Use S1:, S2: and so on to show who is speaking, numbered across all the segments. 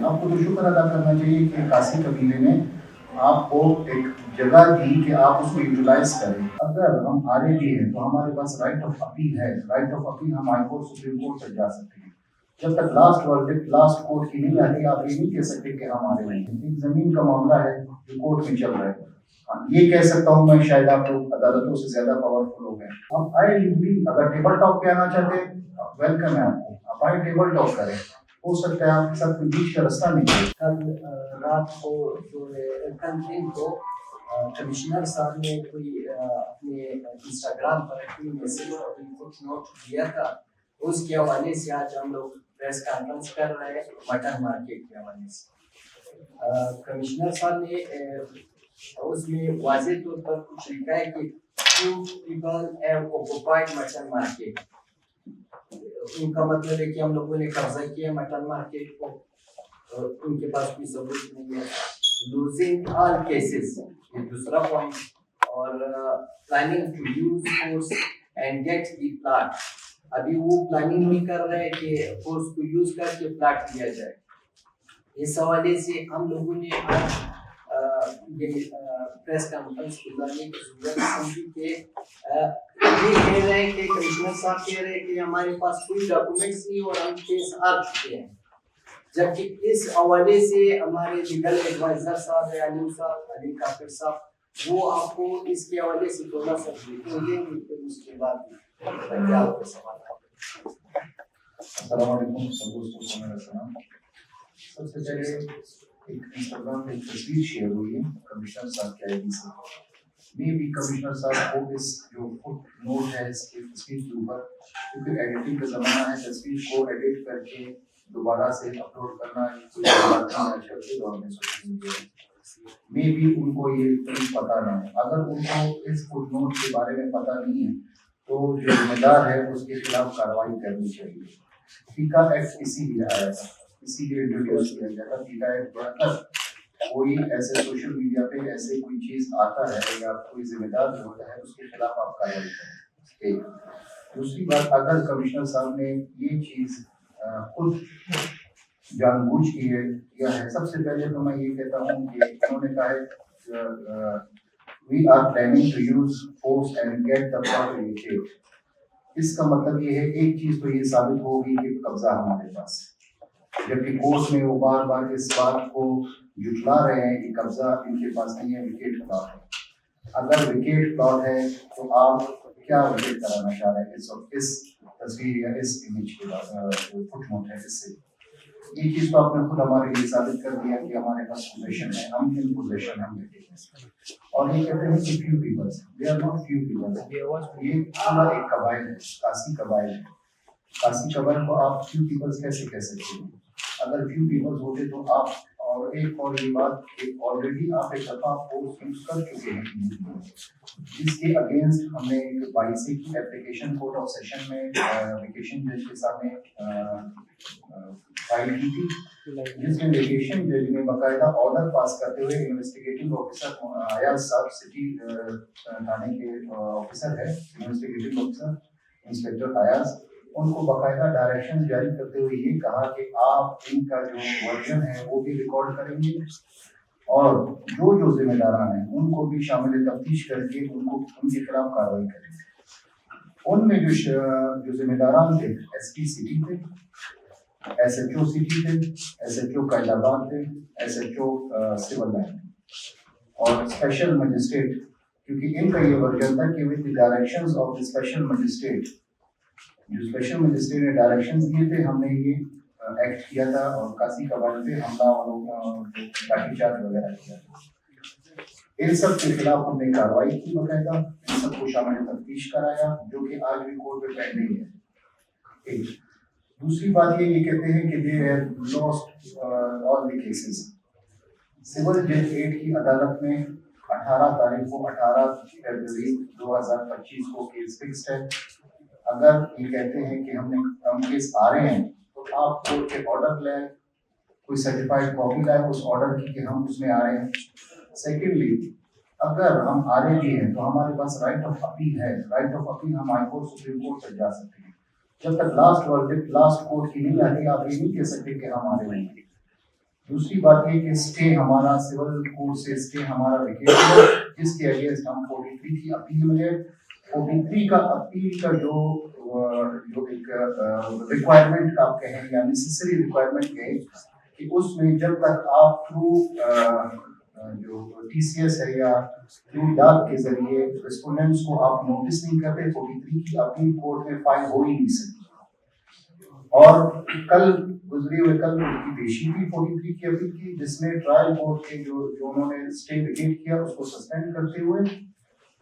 S1: آپ کو تو شکر ادا کرنا چاہیے کہ قاسی قبیلے نے آپ کو ایک جگہ دی کہ آپ اس کو یوٹیلائز کریں. اگر ہم آرے بھی ہیں تو ہمارے پاس رائٹ آف اپیل ہے. رائٹ آف اپیل ہم ہائی کورٹ سپریم کورٹ تک جا سکتے ہیں. جب تک لاسٹ ورڈکٹ لاسٹ کورٹ کی نہیں آتی آپ یہ نہیں کہہ سکتے کہ ہم آرے نہیں ہیں. ایک زمین کا معاملہ ہے جو کورٹ میں چل رہا ہے. یہ کہہ سکتا ہوں میں شاید آپ لوگ عدالتوں سے زیادہ پاورفل ہو گئے. آپ آئے بھی اگر ٹیبل ٹاک پہ آنا چاہتے ہیں ویلکم ہے آپ کو. آپ آئے ٹیبل ٹاک کریں. ہو سکتا ہے آپ کے ساتھ کوئی بیچ کا رستہ نہیں ہے.
S2: کل رات کو کل دن کو کمشنر صاحب نے کوئی اپنے انسٹاگرام پر کوئی میسج اور کچھ نوٹ دیا تھا. اس کے حوالے سے آج ہم لوگ پریس کانفرنس کر رہے ہیں مٹن مارکیٹ کے حوالے سے. کمشنر صاحب نے اس میں واضح طور پر کچھ لکھا ہے کہ few people have occupied mutton market. ان کا مطلب ہے کہ ہم لوگوں نے قبضہ کیا مٹن مارکیٹ کو. ان کے پاس کوئی ثبوت نہیں ہے. لوزنگ آل کیسز یہ دوسرا پوائنٹ. اور planning to use force and get the plot. ابھی وہ پلاننگ نہیں کر رہے کہ فورس کو یوز کر کے پلاٹ لیا جائے. اس حوالے سے ہم لوگوں نے یہ پریس کانفرنس بلانے کی ضرورت سمجھی کہ یہ کہہ رہے ہیں کہ کمشنر صاحب کہہ رہے ہیں کہ ہمارے پاس کوئی ڈاکومنٹس نہیں اور ہم کیس ہار چکے ہیں. جبکہ اس حوالے سے ہمارے لیگل ایڈوائزر صاحب علیم صاحب علیم کافر صاحب وہ آپ کو اس کے حوالے سے تھوڑا سا بریفنگ دیں گے. پھر اس کے بعد کیا آپ کے سوال.
S1: السلام علیکم سب دوستوں کو میرا سلام. سب سے پہلے ایک انسٹاگرام پہ ایک تصویر شیئر ہوئی ہے کمشنر صاحب کے آئی ڈی سے. میں بھی کمشنر صاحب کو اس جو فٹ نوٹ ہے اس کی تصویر کے اوپر کیونکہ ایڈیٹنگ کا زمانہ ہے تصویر کو ایڈٹ کر کے دوبارہ سے اپلوڈ کرنا کوئی بات نہیں آج کل کے دور میں سوشل میڈیا میں بھی ان کو یہ پتہ نہ ہے. اگر ان کو اس فٹ نوٹ کے بارے میں پتہ نہیں ہے تو جو ذمہ دار ہے اس کے خلاف کارروائی کرنی چاہیے. فیکا ایکٹ اسی لیے آیا تھا, اسی لیے انٹروڈیوس کیا گیا تھا. فیکا ایکٹ بڑھتا کوئی ایسے سوشل میڈیا پہ ایسے کوئی چیز آتا ہے یا کوئی ذمہ دار جو ہوتا ہے اس کے خلاف آپ کارروائی کریں. ایک دوسری بات, اگر کمشنر صاحب نے یہ چیز خود جان بوجھ کی ہے, سب سے پہلے تو میں یہ کہتا ہوں کہ انہوں نے کہا ہے we are planning to use force and get the property vacated. اس کا مطلب یہ ہے ایک چیز تو یہ ثابت ہوگی کہ قبضہ ہمارے پاس ہے, جبکہ کورٹ میں وہ بار بار اس بات کو جٹلا رہے ہیں کہ قبضہ ان کے پاس نہیں ہے, وکیٹ پلاٹ ہے. اگر وکیٹ پلاٹ ہے تو آپ کیا وکیٹ کرانا چاہ رہے ہیں اس تصویر یا اس امیج کے بعد جو فٹ نوٹ ہے اس سے. یہ چیز تو آپ نے خود ہمارے لیے ثابت کر دیا کہ ہمارے پاس پوزیشن ہے, ہم ان پوزیشن ہم بیٹھے ہیں. اور یہ کہتے ہیں کہ few peoples, they are not few peoples. یہ پورا ایک قبائل ہے, قاسی قبائل ہے. قاسی قبائل کو آپ فیو پیپلز کیسے کہہ سکتے ہیں؟ اگر فیو پیپلز ہوتے تو آپ, اور ایک اور یہ بات کہ آلریڈی آپ ایک دفعہ فورس یوز کر چکے ہیں جس کے اگینسٹ ہم نے ایک 22 کی اپلیکیشن کورٹ آف سیشن میں ویکیشن جج کے سامنے فائل کی تھی, جس میں ویکیشن جج نے باقاعدہ آرڈر پاس کرتے ہوئے انویسٹیگیٹنگ آفیسر ایاز صاحب سٹی تھانے کے آفیسر ہے, انویسٹیگیٹنگ آفیسر انسپیکٹر ایاز, ان کو باقاعدہ ڈائریکشن جاری کرتے ہوئے یہ کہا کہ آپ ان کا جو ورژن ہے وہ بھی ریکارڈ کریں گے اور جو ذمہ داران ہیں ان کو بھی شامل تفتیش کر کے ان کے خلاف کارروائی کریں گے. ان میں جو ذمہ داران تھے ایس پی سٹی تھے, ایس ایچ او سٹی تھے, S H O Qaidabad تھے, S H O civil line اور اسپیشل مجسٹریٹ, کیونکہ ان کا یہ ورژن تھا کہ with the directions of the special magistrate, جو اسپیشل مجسٹریٹ نے ڈائریکشنز دیے تھے ہم نے یہ ایکٹ کیا تھا اور قاسی قبائل پہ حملہ اور لاٹھی چارج وغیرہ کیا تھا. ان سب کے خلاف ہم نے کارروائی کی باقاعدہ, ان سب کو شامل تفتیش کرایا جو کہ آج بھی کورٹ پہ پینڈنگ ہے. دوسری بات یہ کہتے ہیں کہ they have lost all the cases. Civil جج 8 کی عدالت میں 18 تاریخ کو 18 فروری 2025 کو کیس فکسڈ ہے. اگر یہ کہتے ہیں کہ ہم کیس آ رہے ہیں تو آپ کورٹ کے آرڈر لیں, کوئی سرٹیفائڈ کاپی لائیں اس آرڈر کی کہ ہم اس میں آ رہے ہیں. سیکنڈلی, اگر ہم آ رہے بھی ہیں تو ہمارے پاس رائٹ آف اپیل ہے. رائٹ آف اپیل ہم ہائی کورٹ سپریم کورٹ تک جا سکتے ہیں. جب تک لاسٹ ورڈکٹ لاسٹ کورٹ کی نہیں آتی آپ یہ نہیں کہہ سکتے کہ ہم آ رہے ہیں. دوسری بات یہ کہ اسٹے ہمارا سول کوڈ سے اسٹے ہمارا ویکیٹ ہوا جس کے اگینسٹ ہم 43 کی اپیل میں گئے. 43 کا اپیل کا جو ایک ریکوائرمنٹ آپ کہیں یا نیسیسری ریکوائرمنٹ کہیں کہ اس میں جب تک آپ تھرو جو ٹی سی ایس ہے یا تھرو ڈاک کے ذریعے ریسپونڈنٹس کو آپ نوٹس نہیں کرتے 43 کی اپیل کورٹ میں فائل ہو ہی نہیں سکتی. اور کل گزری ہوئے کل ان کی پیشی تھی 43 کی اپیل کی جس میں ٹرائل کورٹ کے جو انہوں نے اسٹے ویکیٹ کیا اس کو سسپینڈ کرتے ہوئے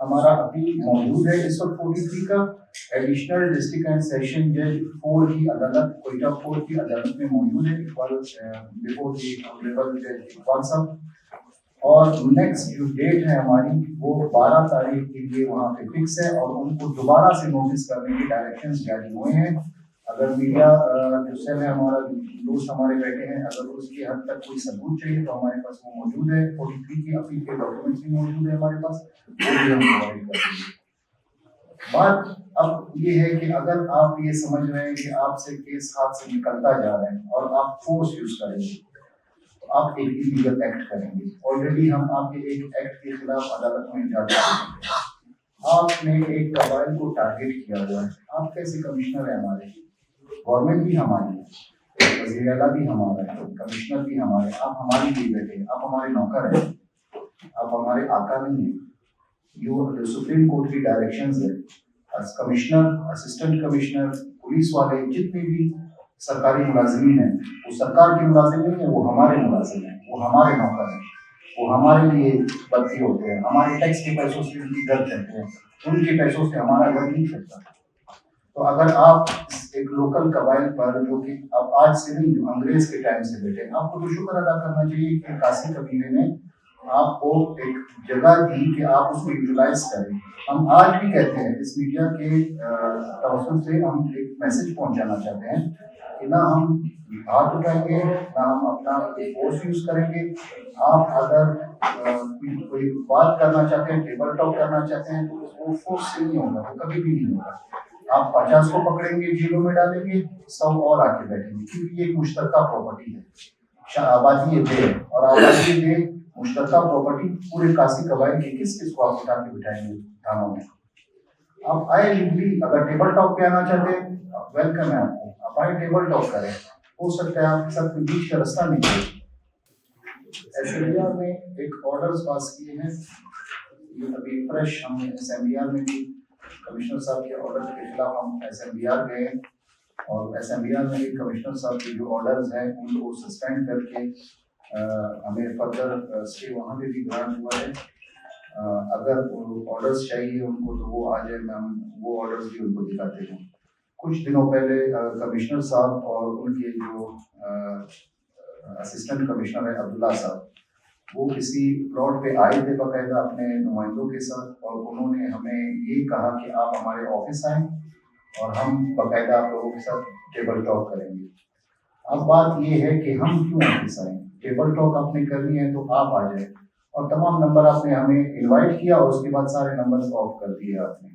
S1: ہمارا اپیل موجود ہے اس وقت 43 کا. ایڈیشنل ڈسٹرکٹ اینڈ سیشن جج 4 کی عدالت کوئٹہ 4 کی عدالت میں موجود ہے بیفور دی آنریبل جج اقبال صاحب. اور نیکسٹ جو ڈیٹ ہے ہماری وہ 12 تاریخ کے لیے وہاں پہ فکس ہے اور ان کو دوبارہ سے نوٹس کرنے کے ڈائریکشنز جاری ہوئے ہیں. اگر میڈیا جو سیل ہے ہمارا دوست ہمارے بیٹھے ہیں اگر اس کی حد تک کوئی ثبوت چاہیے تو ہمارے پاس وہ موجود ہے. 43 کی اپیل کے ڈاکیومنٹس بھی موجود ہیں ہمارے پاس وہ بھی ہم پرووائڈ کر دیں گے. بات اب یہ ہے کہ اگر آپ یہ سمجھ رہے ہیں کہ آپ سے کیس ہاتھ سے نکلتا جا رہا ہے اور آپ فورس یوز کریں گے تو آپ ایک ایلیگل ایکٹ کریں گے. آلریڈی ہم آپ کے ایک ایکٹ کے خلاف عدالت میں جا چکے ہیں. آپ نے ایک قبائل کو ٹارگیٹ کیا ہوا ہے. آپ کیسے کمشنر ہیں ہمارے گورنمنٹ بھی ہماری ہے وزیر اعلیٰ بھی ہمارا ہے کمشنر بھی ہمارے. آپ ہماری لیے بیٹھے ہیں آپ ہمارے نوکر ہیں آپ ہمارے آقا نہیں ہیں. جو سپریم کورٹ کی ڈائریکشنز ہے کمشنر اسسٹنٹ کمشنر پولیس والے جتنے بھی سرکاری ملازمین ہیں وہ سرکار کے ملازم نہیں ہیں وہ ہمارے ملازم ہیں وہ ہمارے نوکر ہیں وہ ہمارے لیے بھرتی ہوتے ہیں. ہمارے ٹیکس کے پیسوں سے ان کی گھر چلتے ہیں ان کے پیسوں سے ہمارا گھر نہیں چلتا. تو اگر آپ ایک لوکل قبائل پر جو کہ اب آج سے نہیں جو انگریز کے ٹائم سے بیٹھے آپ کو تو شکر ادا کرنا چاہیے کہ قاسی قبیلے نے آپ کو ایک جگہ دی کہ آپ اس کو یوٹیلائز کریں. ہم آج بھی کہتے ہیں اس میڈیا کے توسط سے ہم ایک میسج پہنچانا چاہتے ہیں کہ نہ ہم ہاتھ اٹھائیں گے نہ ہم اپنا فورس یوز کریں گے. آپ اگر کوئی بات کرنا چاہتے ہیں ٹیبل ٹاک کرنا چاہتے ہیں تو وہ فورس سے نہیں ہوگا وہ کبھی بھی نہیں ہوگا. آپ 50 کو پکڑیں گے جیلوں میں ڈالیں گے 100 اور آ کے بیٹھیں گے کیونکہ یہ ایک مشترکہ پراپرٹی ہے. آبادی یہ دے اور آبادی دے مشترکہ پراپرٹی پورے قاسی قبائل کے کس کس کو آپ اٹھا کے بٹھائیں گے تھانوں میں. آپ آئے لیگلی اگر ٹیبل ٹاک پہ آنا چاہتے ہیں ویلکم ہے آپ کو. آپ آئے ٹیبل ٹاک کریں. ہو سکتا ہے آپ کے ساتھ کوئی بیچ کا راستہ نکلے. اسمبلی میں ایک آرڈرز پاس کیے ہیں یہ ابھی فریش ہم نے اسمبلی میں بھی کمشنر صاحب کے آرڈر کے خلاف ہم اسمبلی گئے اور اسمبلی میں بھی کمشنر صاحب کے جو آرڈرز ہیں ان کو سسپینڈ کر کے ہمیں فردر اسٹے وہاں پہ بھی گرانٹ ہوا ہے. اگر آرڈرز چاہیے ان کو تو وہ آ جائے ہم وہ آرڈرز بھی ان کو دکھاتے ہیں. کچھ دنوں پہلے کمشنر صاحب اور ان کے جو اسسٹنٹ کمشنر ہے عبداللہ صاحب وہ کسی پلاٹ پہ آئے تھے باقاعدہ اپنے نمائندوں کے ساتھ اور انہوں نے ہمیں یہ کہا کہ آپ ہمارے آفس آئیں اور ہم باقاعدہ آپ لوگوں کے ساتھ ٹیبل ٹاک کریں گے. اب بات یہ ہے کہ ہم کیوں آفس آئیں. ٹیبل ٹاک آپ نے کرنی ہے تو آپ آ جائیں اور تمام نمبر آپ نے ہمیں انوائٹ کیا اور اس کے بعد سارے نمبر آف کر دیے. آپ نے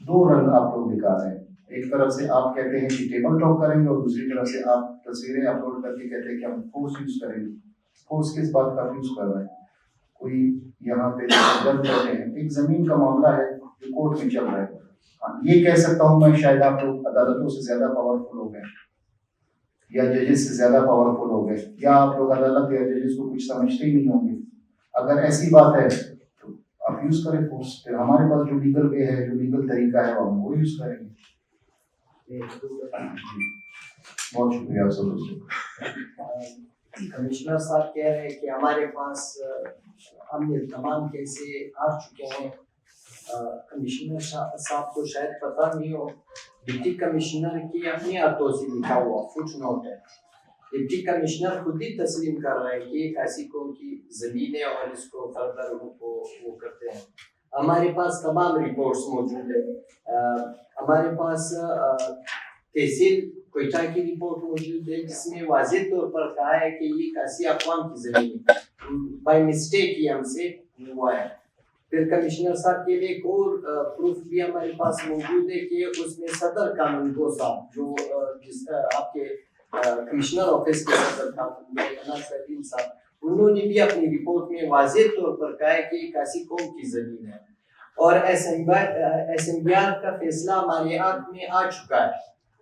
S1: دو رنگ آپ لوگ دکھا رہے ہیں. ایک طرف سے آپ کہتے ہیں کہ ٹیبل ٹاک کریں گے اور دوسری طرف سے آپ تصویریں اپلوڈ کر کے کہتے ہیں کہ ہم فورس یوز کریں گے. فورس کس بات کا یوز کر رہے ہیں. کوئی یہاں پہ جج بیٹھے ہیں ایک زمین کا معاملہ ہے جو کورٹ میں چل رہا ہے. یہ کہہ سکتا ہوں میں شاید آپ لوگ عدالتوں سے زیادہ پاورفل ہو گئے یا ججز سے زیادہ پاورفل ہو گئے یا آپ لوگ عدالت یا ججز کو کچھ سمجھتے ہی نہیں ہوں گے. اگر ایسی بات ہے تو آپ یوز کریں فورس. پھر ہمارے پاس جو لیگل وے ہے جو لیگل طریقہ ہے ہم وہ یوز کریں گے. بہت شکریہ آپ سب.
S2: کمشنر صاحب کہہ رہے ہیں کہ ہمارے پاس ہم نے تمام کیسے آ چکے ہیں. کمشنر صاحب کو شاید پتہ نہیں ہو ڈپٹی کمشنر کی اپنے ہاتھوں سے لکھا ہوا فٹ نوٹ ہے. ڈپٹی کمشنر خود ہی تسلیم کر رہا ہے کہ ایک ایسی قوم کی زمین ہے اور اس کو فردر وہ کرتے ہیں. ہمارے پاس تمام رپورٹس موجود ہیں. ہمارے پاس تحصیل کوئٹہ کی رپورٹ موجود ہے جس میں واضح طور پر کہا ہے کہ یہ قاسی اقوام کی زمین ہے بائی مسٹیک ہی ہم سے ہوا ہے. پھر کمشنر صاحب کے لیے ایک اور پروف بھی ہمارے پاس موجود ہے کہ اس میں صدر قانون گو صاحب جو جس آپ کے کمشنر آفس کے صدر خاتون ریحانہ سلیم صاحب، انہوں نے بھی اپنی رپورٹ میں واضح طور پر کہا ہے کہ یہ کاسی قوم کی زمین ہے اور اسمبلیار کا فیصلہ ہمارے ہاتھ میں آ چکا ہے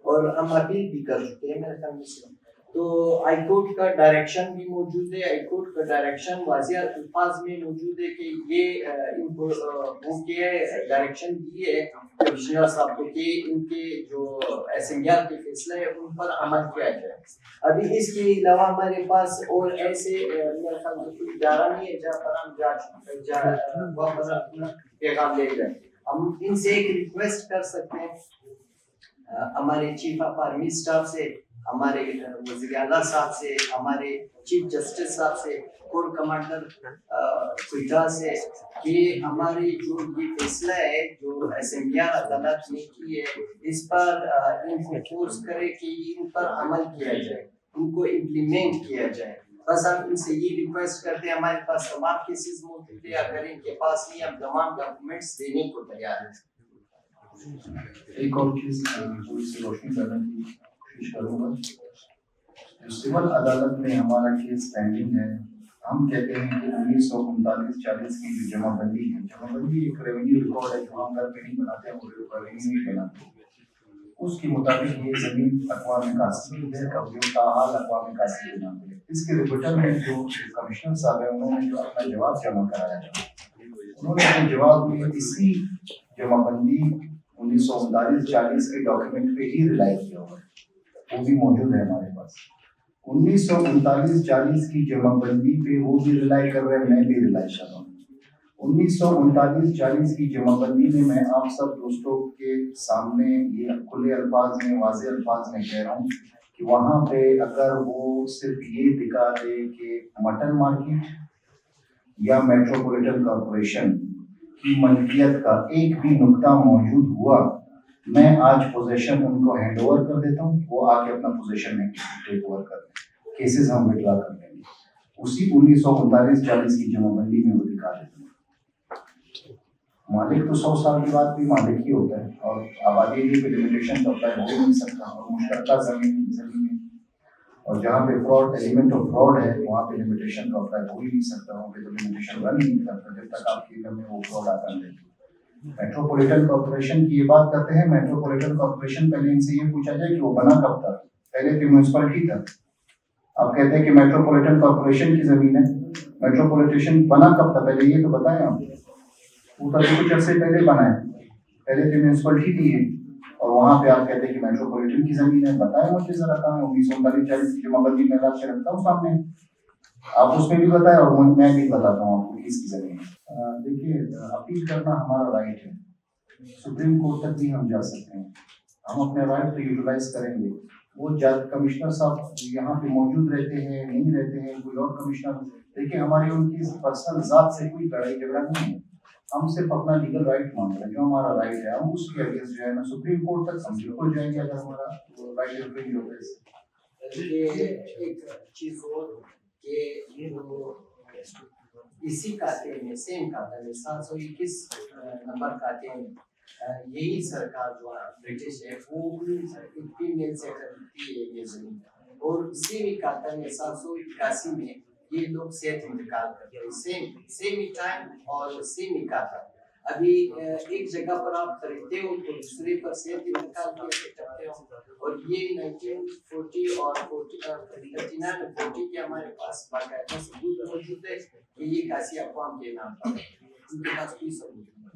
S2: اور ہم اپیل بھی کر چکے ہیں میرے خیال میں. تو ہائی کورٹ کا ڈائریکشن بھی موجود ہے. ہائی کورٹ کا ڈائریکشن واضح الفاظ میں موجود ہے کہ یہ ان کو وہ کیا ہے، ڈائریکشن دی ہے کمشنر صاحب کو کہ ان کے جو اسمبلیار کے فیصلے ہیں ان پر عمل کیا جائے. ابھی اس کے علاوہ ہمارے پاس اور ایسے میرے خیال میں کوئی ادارہ نہیں ہے جہاں پر ہم وہاں پر اپنا پیغام لے جائیں. ہم ان سے ایک ریکویسٹ کر سکتے ہیں ہمارے چیف آف آرمی اسٹاف سے، ہمارے وزیر اعلیٰ صاحب سے، ہمارے چیف جسٹس صاحب سے، کور کمانڈر کوئٹہ سے، کہ ہماری جو یہ فیصلہ ہے جو اسمبلیار عدالت نے کی ہے اس پر ان کو فورس کرے کہ ان پر عمل کیا جائے، ان کو امپلیمنٹ کیا جائے. بس ہم ان سے یہ ریکویسٹ کرتے ہیں. ہمارے پاس تمام کیسز موجود ہیں، اگر ان کے پاس نہیں ہم تمام ڈاکومنٹس دینے کو تیار ہیں.
S1: ایک اور چیز تھوڑی سی روشنی کرنے کی کوشش کروں گا. جو سول عدالت میں ہمارا کیس پینڈنگ ہے، ہم کہتے ہیں کہ 1939-40 کی جو جمع بندی ہے، جمع بندی ایک ریونیو ریکارڈ ہے جو ہم گھر پہ نہیں بناتے ہیں، وہ ریونیو نہیں بناتے. اس کے مطابق یہ زمین اقوام کاسبی ہے، قبضوں کا حال اقوام کاسبی کے نام ہے. اس کے ریپورٹر میں جو کمشنر صاحب ہیں انہوں نے جو اپنا جواب جمع کرایا ہے، انہوں نے اپنے جواب میں اسی جمع بندی 1939-40 کے ڈاکیومنٹ پہ ہی ریلائی کیا ہوا ہے، وہ بھی موجود ہے ہمارے پاس. 1939-40 کی جمع بندی پہ وہ بھی ریلائی کر رہے ہیں، میں بھی ریلائی کر رہا ہوں. 1939-40 کی جمع بندی میں میں آپ سب دوستوں کے سامنے یہ کھلے الفاظ میں، واضح الفاظ میں کہہ رہا ہوں کہ وہاں پہ اگر وہ صرف یہ دکھا دے کہ مٹن مارکیٹ یا میٹروپولیٹن کارپوریشن کی ملکیت کا ایک بھی نقطہ موجود ہوا، میں آج پوزیشن ان کو ہینڈ اوور کر دیتا ہوں، وہ آ کے اپنا پوزیشن میں ٹیک اوور کر دیں، کیسز ہم وڈرا کر لیں گے. اسی 1939-40 کی جمع بندی میں وہ دکھا دیتے ہیں. مالک تو 100 سال کے بعد بھی مالک ہی ہوتا ہے اور آبادی بھی پہ لمیٹیشن تو اپلائی ہو نہیں سکتا، اور مشترکہ زمین میں اور جہاں پہ فراڈ ایلیمنٹ آف فراڈ ہے وہاں پہ لمیٹیشن تو اپلائی ہو ہی نہیں سکتا، وہاں پہ تو لمیٹیشن رن ہی نہیں کرتا جب تک آپ کی میں وہ فراڈ آتا نہیں. میٹروپولیٹن کارپوریشن کی یہ بات کرتے ہیں. میٹروپولیٹن کارپوریشن پہلے ان سے یہ پوچھا جائے کہ وہ بنا کب تھا. پہلے تو میونسپلٹی تھا. آپ کہتے ہیں کہ میٹروپولیٹن کارپوریشن کی زمین ہے، میٹروپولیٹن بنا کب تھا پہلے یہ تو بتائیں آپ. وہ تو کچھ عرصے پہلے بنا ہے، پہلے تو میونسپلٹی تھی اور وہاں پہ آپ کہتے ہیں کہ میٹروپولیٹن کی زمین ہے. بتائیں مجھے ذرا کہاں ہے 1939-40 کی جمع بندی میں لا کے رکھتا ہوں سامنے، آپ اس میں بھی بتائیں اور میں بھی بتاتا ہوں آپ کو کس کی زمین ہے. دیکھیے اپیل کرنا ہمارا رائٹ ہے، سپریم کورٹ تک بھی ہم جا سکتے ہیں، ہم اپنے رائٹ کو یوٹیلائز کریں گے. وہ کمشنر صاحب یہاں پہ موجود رہتے ہیں نہیں رہتے ہیں، کوئی اور کمشنر، دیکھیے ہماری ان کی پرسنل ذات سے کوئی لڑائی جھگڑا نہیں ہے. ہم صرف اپنا لیگل رائٹ مانگ رہے ہیں، جو ہمارا رائٹ ہے ہم اس کے اگینسٹ جو ہے نا سپریم کورٹ تک ہم بالکل جائیں گے اگر ہمارا رائٹ انفرنج ہوتا ہے.
S2: ایک چیز اور کہ اسی کھاتے میں سیم کھاتے میں 721 نمبر کھاتے میں یہی سرکار جو برٹش ہے وہ فیمیل سے خریدتی ہے یہ زمین، اور اسی بھی کھاتے میں 781 میں یہ لوگ صحت انتقال کرتے ہیں، سیم ہی ٹائم اور سیم ہی کھاتا. ابھی ایک جگہ پر آپ خریدتے ہو تو دوسرے پر صحت انتقال کرتے ہو، اور یہ 1940 اور 39-40 کے ہمارے پاس باقاعدہ ثبوت موجود ہے کہ یہ کاسی اقوام کے نام پر ان کے پاس کوئی ثبوت نہیں.